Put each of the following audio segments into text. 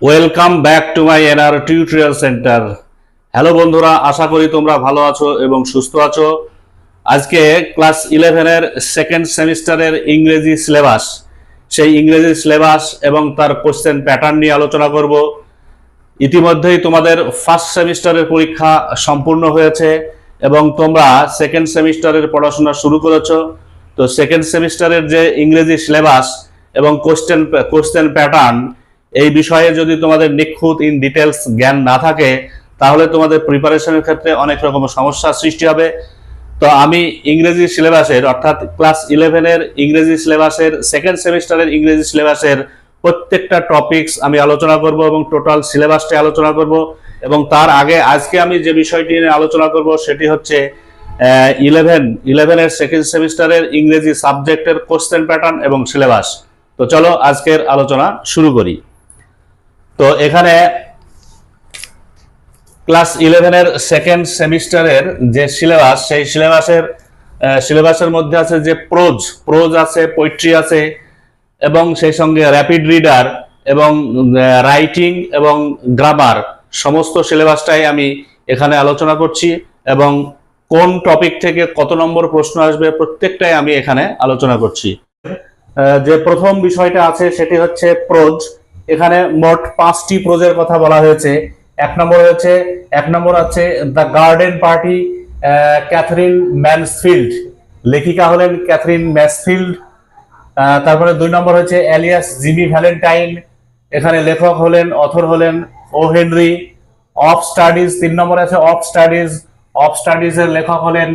Welcome back to my NR tutorial centre. Hello বন্ধুরা, আশা করি তোমরা ভালো আছো এবং সুস্থ আছো। আজকে ক্লাস 11-এর সেকেন্ড সেমিস্টারের ইংরেজি সিলেবাস, সেই ইংরেজি সিলেবাস এবং তার কোশ্চেন প্যাটার্ন নিয়ে আলোচনা করব। ইতিমধ্যেই তোমাদের ফার্স্ট সেমিস্টারের পরীক্ষা সম্পূর্ণ হয়েছে এবং তোমরা সেকেন্ড সেমিস্টারের পড়াশোনা শুরু করেছো। তো সেকেন্ড সেমিস্টারের যে ইংরেজি সিলেবাস এবং কোশ্চেন প্যাটার্ন, এই বিষয়ে যদি তোমাদের নিখুঁত ইন ডিটেলস জ্ঞান না থাকে, তাহলে তোমাদের প্রিপারেশনের ক্ষেত্রে অনেক রকম সমস্যার সৃষ্টি হবে। তো আমি ইংরেজি সিলেবাসের অর্থাৎ ক্লাস 11-এর ইংরেজি সিলেবাসের সেকেন্ড সেমিস্টারের ইংরেজি সিলেবাসের প্রত্যেকটা টপিকস আমি আলোচনা করব এবং টোটাল সিলেবাসটা আলোচনা করব। এবং তার আগে আজকে আমি যে বিষয়টি নিয়ে আলোচনা করব সেটি হচ্ছে 11-এর সেকেন্ড সেমিস্টারের ইংরেজি সাবজেক্টের কোশ্চেন প্যাটার্ন এবং সিলেবাস। তো চলো আজকের আলোচনা শুরু করি। তো এখানে ক্লাস 11-এর সেকেন্ড সেমিস্টারের যে সিলেবাস, সেই সিলেবাসের মধ্যে আছে যে প্রোজ আছে, পোয়েট্রি আছে এবং সেই সঙ্গে র্যাপিড রিডার এবং রাইটিং এবং গ্রামার, সমস্ত সিলেবাসটাই আমি এখানে আলোচনা করছি এবং কোন টপিক থেকে কত নম্বর প্রশ্ন আসবে প্রত্যেকটাই আমি এখানে আলোচনা করছি। যে প্রথম বিষয়টা আছে সেটি হচ্ছে প্রোজ। এখানে মোট 5টি প্রোজের কথা বলা হয়েছে। এক নম্বর আছে the garden party, Katherine Mansfield, লেখিকা হলেন ক্যাথরিন ম্যানসফিল্ড। তারপরে 2 নম্বর হচ্ছে এলিয়াস জিমি ভ্যালেন্টাইন, এখানে লেখক হলেন অথর হলেন ও হেনরি। অফ স্টাডিজ, 3 নম্বর আছে অফ স্টাডিজ এর লেখক হলেন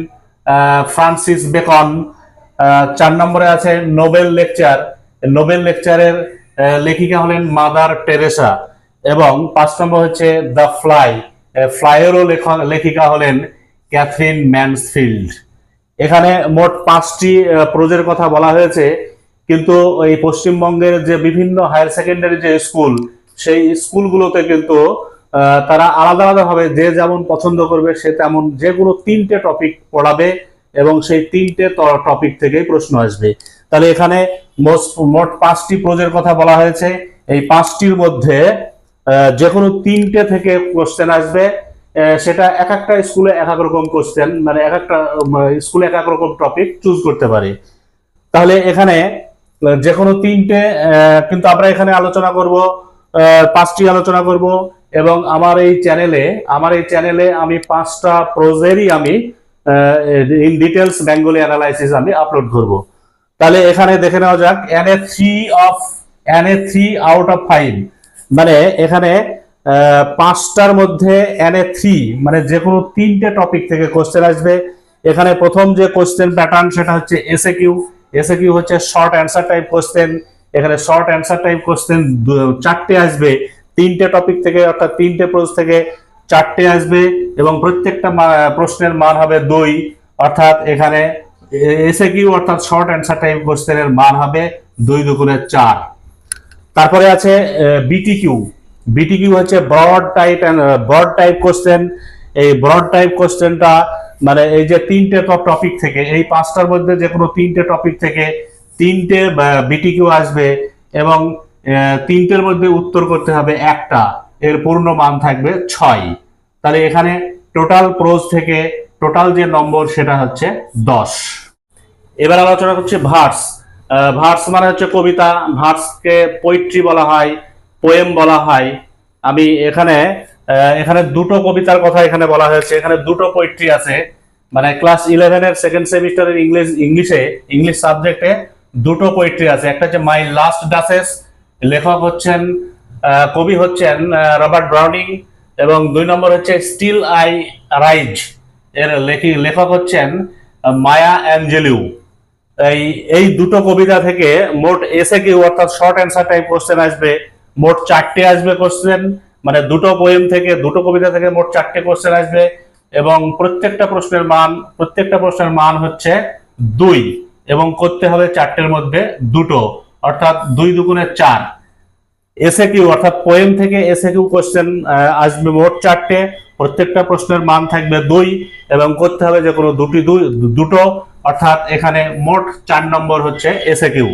ফ্রান্সিস বেকন। 4 নম্বরে আছে নোবেল লেকচারের লেখিকা হলেন মাদার টেরেসা। এবং 5 নম্বর হচ্ছে দ্য ফ্লাইয়েরও লেখিকা হলেন ক্যাথরিন ম্যানসফিল্ড। এখানে মোট 5টি প্রোজের কথা বলা হয়েছে, কিন্তু এই পশ্চিমবঙ্গের যে বিভিন্ন হায়ার সেকেন্ডারি যে স্কুল, সেই স্কুলগুলোতে কিন্তু তারা আলাদা আলাদা ভাবে যে যেমন পছন্দ করবে সে তেমন যে কোনো 3টে টপিক পড়াবে এবং সেই 3টে টপিক থেকেই প্রশ্ন আসবে। তাহলে এখানে মোট 5টি প্রোজের কথা বলা হয়েছে। এই 5টির মধ্যে যে কোনো 3টে থেকে কোশ্চেন আসবে। সেটা এক একটা স্কুলে এক এক রকম কোশ্চেন, মানে এক একটা স্কুলে এক এক রকম টপিক চুজ করতে পারে। তাহলে এখানে যে কোনো 3টে, কিন্তু আমরা এখানে আলোচনা করব 5টি আলোচনা করব। এবং আমার এই চ্যানেলে আমি 5টা প্রোজেরই আমি ইন ডিটেলস বেঙ্গলি অ্যানালাইসিস আমি আপলোড করব। তাহলে এখানে দেখে নেওয়া যাক NA3 আউট অফ 5, মানে এখানে 5টার মধ্যে NA3 মানে যে কোনো 3টে টপিক থেকে কোশ্চেন আসবে। এখানে প্রথম যে কোশ্চেন প্যাটার্ন সেটা হচ্ছে এসএকিউ হচ্ছে শর্ট অ্যান্সার টাইপ কোশ্চেন। এখানে শর্ট অ্যান্সার টাইপ কোশ্চেন 4টে আসবে, 3টে টপিক থেকে, অর্থাৎ 3টে প্রশ্ন থেকে 4টে আসবে এবং প্রত্যেকটা প্রশ্নের মান হবে 2, অর্থাৎ এখানে এসএকিউ অর্থাৎ শর্ট অ্যান্সার টাইপ কোশ্চেনের মান হবে 2 দুগুণে 4। তারপরে আছে বিটিকিউ হচ্ছে ব্রড টাইপ কোশ্চেন। এই ব্রড টাইপ কোশ্চেনটা মানে এই যে 3টে টপিক থেকে, এই 5টার মধ্যে যে কোনো 3টে টপিক থেকে 3টে বিটিকিউ আসবে এবং 3টের মধ্যে উত্তর করতে হবে একটা, এর পূর্ণ মান থাকবে 6। তাহলে এখানে টোটাল প্রোজ থেকে টোটাল যে নম্বর সেটা হচ্ছে 10। এবার আলোচনা করছি ভার্স মানে হচ্ছে কবিতা। ভার্সকে পোয়েট্রি বলা হয়, পোয়েম বলা হয়। আমি এখানে 2টো কবিতার কথা এখানে বলা হয়েছে, এখানে 2টো পোয়েট্রি আছে। মানে ক্লাস 11-এর সেকেন্ড সেমিস্টারের ইংলিশ সাবজেক্টে 2টো পোয়েট্রি আছে। একটা হচ্ছে মাই লাস্ট ডাচেস, লেখক হচ্ছেন কবি হচ্ছেন রবার্ট ব্রাউনিং। এবং 2 নম্বর হচ্ছে স্টিল আই রাইজ, এর লেখক হচ্ছেন মায়া অ্যাঞ্জেলিউ। এই 2টো কবিতা থেকে মোট এসএকিউ অর্থাৎ শর্ট অ্যান্সার টাইপ কোশ্চেন আসবে, মোট 4টে আসবে কোশ্চেন। মানে 2টো পোয়েম থেকে, 2টো কবিতা থেকে মোট 4টে কোশ্চেন আসবে এবং প্রত্যেকটা প্রশ্নের মান হচ্ছে 2 এবং করতে হবে 4টের মধ্যে 2টো, অর্থাৎ 2 দুগুণে 4। এসএকিউ অর্থাৎ পোয়েম থেকে এসএকিউ কোশ্চেন আসবে মোট 4টে, প্রত্যেকটা প্রশ্নের মান থাকবে 2 এবং করতে হবে যে কোনো দুটো, অর্থাৎ এখানে মোট 4 নম্বর হচ্ছে এসএকিউ।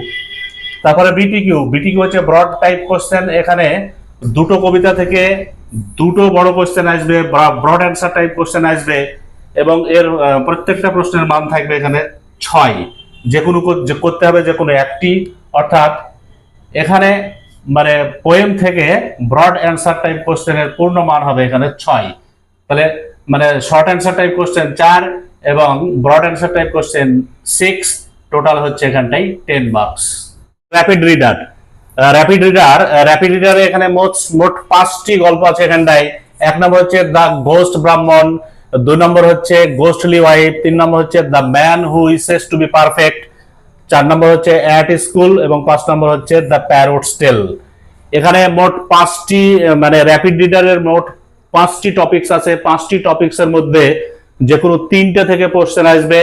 তারপরে বিটিকিউ হচ্ছে ব্রড টাইপ কোশ্চেন। এখানে দুটো কবিতা থেকে দুটো বড় কোশ্চেন আসবে, ব্রড অ্যান্সার টাইপ কোশ্চেন আসবে, এবং এর প্রত্যেকটা প্রশ্নের মান থাকবে এখানে 6। যে কোনো করতে হবে যে কোনো একটি, অর্থাৎ এখানে মানে পোয়েম থেকে ব্রড অ্যান্সার টাইপ কোশ্চেনের পূর্ণ মান হবে এখানে 6। তাহলে মানে শর্ট অ্যান্সার টাইপ কোশ্চেন 4 এবং broad answer type question 6, total হচ্ছে এখানটাই 10 মার্কস। র্যাপিড রিডার, র্যাপিড রিডারে এখানে মোট 5টি গল্প আছে এখানটায়। 1 নম্বর হচ্ছে দ্য ঘোস্ট ব্রাহ্মণ, 2 নম্বর হচ্ছে ঘোস্টলি ওয়াইফ, 3 নম্বর হচ্ছে the man who wishes to be perfect, 4 নম্বর হচ্ছে অ্যাট স্কুল এবং 5 নম্বর হচ্ছে দ্য প্যারটস টেল। এখানে মোট 5টি মানে র্যাপিড রিডারের মোট 5টি টপিকস আছে। 5টি টপিকসের মধ্যে যে কোনো 3টে থেকে কোশ্চেন আসবে,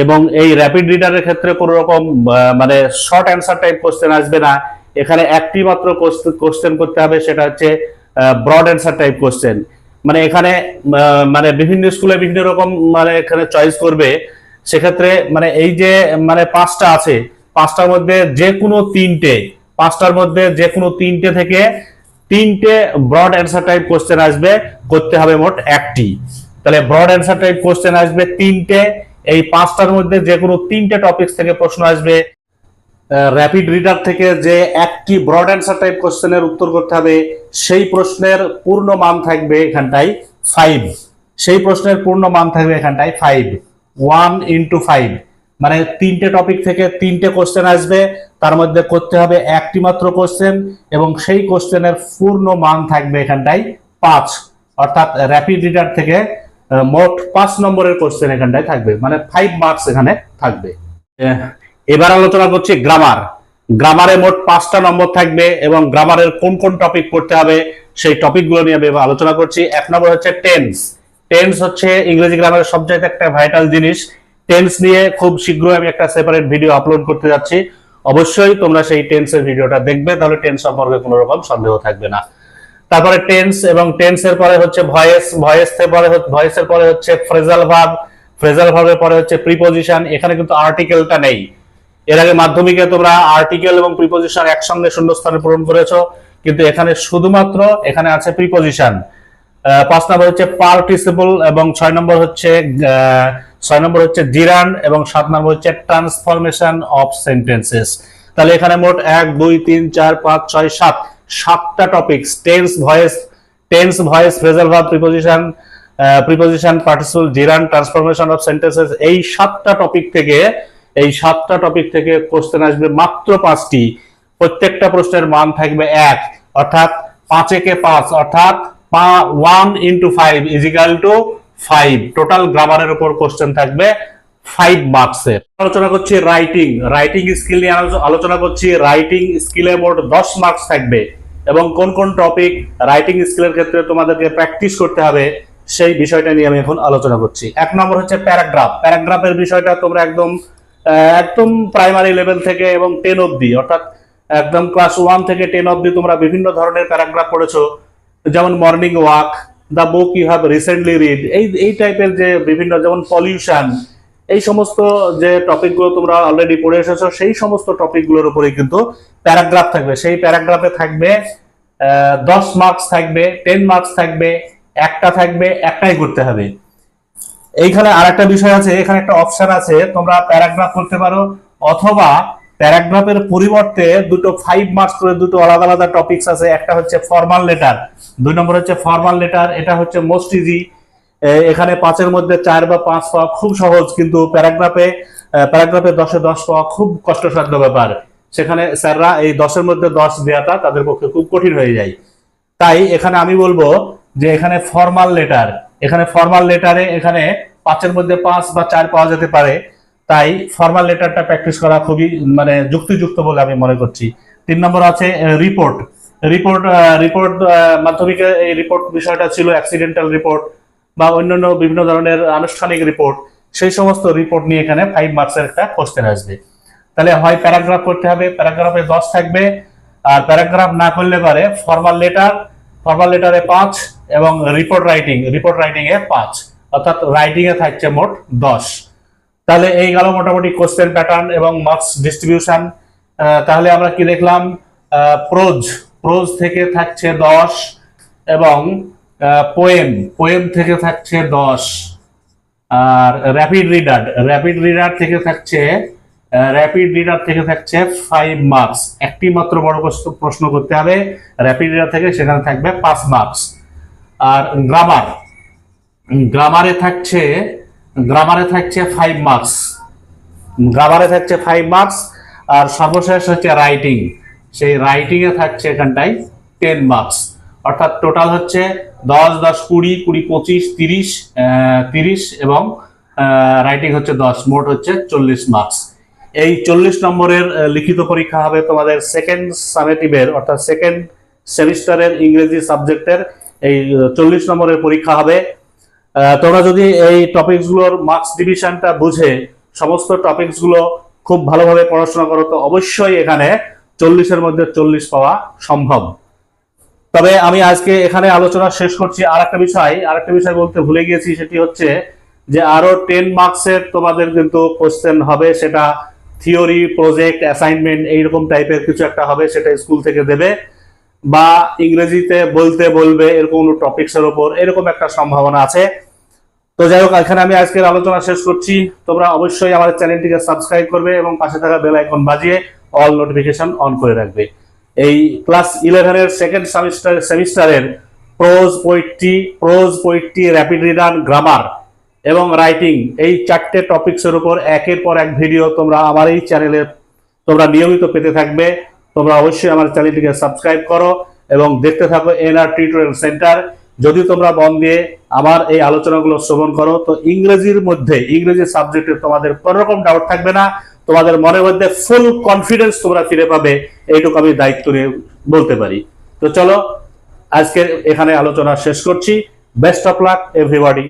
এবং এই র্যাপিড রিডারের ক্ষেত্রে কোনো রকম মানে শর্ট অ্যান্সার টাইপ কোশ্চেন আসবে না। এখানে একটি মাত্র কোশ্চেন করতে হবে, সেটা হচ্ছে ব্রড অ্যান্সার টাইপ কোশ্চেন। মানে এখানে মানে বিভিন্ন স্কুলে বিভিন্ন রকম মানে এখানে চয়েস করবে। সেক্ষেত্রে মানে এই যে মানে 5টা আছে, 5টার মধ্যে যে কোনো 3টে, 5টার মধ্যে যে কোনো 3টে থেকে 3টে ব্রড অ্যান্সার টাইপ কোশ্চেন আসবে, করতে হবে মোট একটি। তাহলে ব্রড অ্যান্সার টাইপ কোশ্চেন আসবে 3টে, এই 5টার মধ্যে যে কোনো 3টে টপিকস থেকে প্রশ্ন আসবে। র্যাপিড রিডার থেকে যে একটি ব্রড অ্যান্সার টাইপ কোশ্চেনের উত্তর করতে হবে, সেই প্রশ্নের পূর্ণ মান থাকবে এখানটায় 5। সেই প্রশ্নের পূর্ণ মান থাকবে এখানটায় 5, 1 into 5, মানে 3টে টপিক থেকে 3টে কোশ্চেন আসবে, তার মধ্যে করতে হবে একটি মাত্র কোশ্চেন, এবং সেই কোশ্চেনের পূর্ণ মান থাকবে এখানটায় 5। অর্থাৎ র্যাপিড রিডার থেকে মোট 5 নম্বরের কোশ্চেন এখানটায় থাকবে, মানে 5 মার্কস এখানে থাকবে। এবার আলোচনা করছি গ্রামার। গ্রামারে মোট 5টা নম্বর থাকবে, এবং গ্রামারের কোন কোন টপিক পড়তে হবে সেই টপিকগুলো নিয়ে আমি আলোচনা করছি। 1 নম্বর হচ্ছে টেন্স। টেন্স হচ্ছে ইংরেজি গ্রামারের সবচেয়ে একটা ভাইটাল জিনিস। টেন্স নিয়ে খুব শীঘ্রই আমি একটা সেপারেট ভিডিও আপলোড করতে যাচ্ছি, অবশ্যই তোমরা সেই টেন্সের ভিডিওটা দেখবে, তাহলে টেন্স সম্পর্কে কোনো রকম সন্দেহ থাকবে না। তারপরে টেন্স, এবং টেন্সের পরে হচ্ছে ভয়েস, ভয়েসের পরে হচ্ছে ফ্রেজাল ভার্ব, ফ্রেজাল ভার্বের পরে হচ্ছে প্রিপোজিশন। এখানে কিন্তু আর্টিকেলটা নেই। এর আগে মাধ্যমিকে তোমরা আর্টিকেল এবং প্রিপোজিশন একসঙ্গে শূন্যস্থানে পূরণ করেছো, কিন্তু এখানে শুধুমাত্র এখানে আছে প্রিপোজিশন। 5 নম্বর হচ্ছে পার্টিসিপল, এবং 6 নম্বর হচ্ছে জিরান্ড, এবং 7 নম্বর হচ্ছে ট্রান্সফরমেশন অফ সেন্টেন্সেস। তাহলে এখানে মোট 1 2 3 4 5 6 7 7টা topics, tense voice phrasal verb preposition participle gerund transformation of sentences, এই 7টা টপিক থেকে কোশ্চেন আসবে মাত্র 5টি। প্রত্যেকটা প্রশ্নের মান থাকবে 1, অর্থাৎ 5 একে 5, অর্থাৎ 1 into 5 = 5। টোটাল গ্রামারের উপর কোশ্চেন থাকবে 5 মার্কসের। আলোচনা করছি রাইটিং স্কিল নিয়ে আলোচনা করছি। রাইটিং স্কিলে মোট 10 মার্কস থাকবে, এবং কোন কোন টপিক রাইটিং স্কিলের ক্ষেত্রে তোমাদেরকে প্র্যাকটিস করতে হবে সেই বিষয়টা নিয়ে আমি এখন আলোচনা করছি। 1 নম্বর হচ্ছে প্যারাগ্রাফের বিষয়টা তোমরা একদম প্রাইমারি লেভেল থেকে এবং 10 অবধি, অর্থাৎ একদম ক্লাস 1 থেকে 10 অবধি তোমরা বিভিন্ন ধরনের প্যারাগ্রাফ পড়েছো, যেমন morning walk, the book you have recently read, এই টাইপের যে বিভিন্ন, যেমন পলিউশন, এই সমস্ত যে টপিকগুলো তোমরা অলরেডি পড়ে এসেছো, সেই সমস্ত টপিকগুলোর উপরে কিন্তু প্যারাগ্রাফ থাকবে। সেই প্যারাগ্রাফে থাকবে 10 মার্কস থাকবে, 10 মার্কস থাকবে, একটাই করতে হবে। এইখানে আরেকটা বিষয় আছে, এখানে একটা অপশন আছে, তোমরা প্যারাগ্রাফ করতে পারো, অথবা প্যারাগ্রাফের পরিবর্তে 5 মার্কস করে দুটো আলাদা আলাদা টপিকস আছে। একটা হচ্ছে ফর্মাল লেটার, 2 নম্বর হচ্ছে ফর্মাল লেটার। এটা হচ্ছে মোস্ট ইজি। এখানে 5-এর মধ্যে 4 বা 5 পাওয়া খুব সহজ, কিন্তু প্যারাগ্রাফে 10-এ 10 পাওয়া খুব কষ্টসাধ্য ব্যাপার। সেখানে স্যাররা এই 10-এর মধ্যে 10 দেওয়াটা তাদের পক্ষে খুব কঠিন হয়ে যায়। তাই এখানে আমি বলবো যে এখানে ফর্মাল লেটারে এখানে 5-এর মধ্যে 5 বা 4 পাওয়া যেতে পারে। তাই ফর্মাল লেটারটা প্র্যাকটিস করা খুবই মানে যুক্তিযুক্ত বলে আমি মনে করছি। 3 নম্বর আছে রিপোর্ট। মাধ্যমিকে এই রিপোর্ট বিষয়টা ছিল অ্যাক্সিডেন্টাল রিপোর্ট বা অন্যান্য বিভিন্ন ধরনের আনুষ্ঠানিক রিপোর্ট। সেই সমস্ত রিপোর্ট নিয়ে এখানে 5 মার্কসের একটা কোশ্চেন আসবে। তাহলে হয় প্যারাগ্রাফ করতে হবে, প্যারাগ্রাফে 10 থাকবে, আর প্যারাগ্রাফ না করলে পারে ফর্মাল লেটারে 5, এবং রিপোর্ট রাইটিং এ 5, অর্থাৎ রাইটিং এ থাকছে মোট 10। তাহলে এই গেল মোটামুটি কোশ্চেন প্যাটার্ন এবং মার্কস ডিস্ট্রিবিউশন। তাহলে আমরা কি দেখলাম, প্রোজ থেকে থাকছে 10 এবং পোয়েম পোয়েম থেকে থাকছে 10। আর র্যাপিড রিডার থেকে থাকছে 5 মার্কস। একটি মাত্র বড় প্রশ্ন করতে হবে র্যাপিড রিডার থেকে, সেখানে থাকবে 5 মার্কস। আর গ্রামারে থাকছে 5 মার্কস। আর সর্বশেষ হচ্ছে রাইটিং, সেই রাইটিং এ থাকছে এখানটায় 10 মার্কস। অর্থাৎ টোটাল হচ্ছে 10 10 20 20 25 30 এবং রাইটিং হচ্ছে 10, মোট হচ্ছে 40 মার্কস। এই 40 নম্বরের লিখিত পরীক্ষা হবে তোমাদের সেকেন্ড সামেটিভের অর্থাৎ সেকেন্ড সেমিস্টারের ইংরেজি সাবজেক্টের এই 40 নম্বরের পরীক্ষা হবে। তোমরা যদি এই টপিকসগুলোর মার্কস ডিভিশনটা বুঝে সমস্ত টপিকসগুলো খুব ভালোভাবে পড়াশোনা করো তো অবশ্যই এখানে 40-এর মধ্যে 40 পাওয়া সম্ভব। তবে আমি আজকে এখানে আলোচনা শেষ করছি। আরেকটা বিষয় বলতে ভুলে গিয়েছি, সেটি হচ্ছে যে আরো 10 মার্কসের তোমাদের কিন্তু কোশ্চেন হবে, সেটা থিওরি, প্রজেক্ট, অ্যাসাইনমেন্ট এইরকম টাইপের কিছু একটা হবে, সেটা স্কুল থেকে দেবে বা ইংরেজিতে বলতে বলবে এরকম কোনো টপিকসের উপর, এরকম একটা সম্ভাবনা আছে। তো যাই হোক, এখানে আমি আজকের আলোচনা শেষ করছি। তোমরা অবশ্যই আমাদের চ্যানেলটিকে সাবস্ক্রাইব করবে এবং পাশে থাকা বেল আইকন বাজিয়ে অল নোটিফিকেশন অন করে রাখবে। এই ক্লাস 11-এর সেকেন্ড সেমিস্টারের pros poetry, rapid reader, grammar এবং রাইটিং এই 4টে টপিকসের উপর একের পর এক ভিডিও তোমরা আমার এই চ্যানেলে তোমরা নিয়মিত পেতে থাকবে। তোমরা অবশ্যই আমার চ্যানেলটিকে সাবস্ক্রাইব করো এবং দেখতে থাকো এনআর টিউটোরিয়াল সেন্টার। যদি তোমরা মন দিয়ে আমার এই আলোচনাগুলো শ্রবণ করো তো ইংরেজি সাবজেক্টে তোমাদের কোনো রকম ডাউট থাকবে না, তোমাদের মনের মধ্যে ফুল কনফিডেন্স তোমরা ফিরে পাবে, এইটুকু আমি দায়িত্ব নিয়ে বলতে পারি। তো চলো আজকে এখানে আলোচনা শেষ করছি। Best of luck everybody.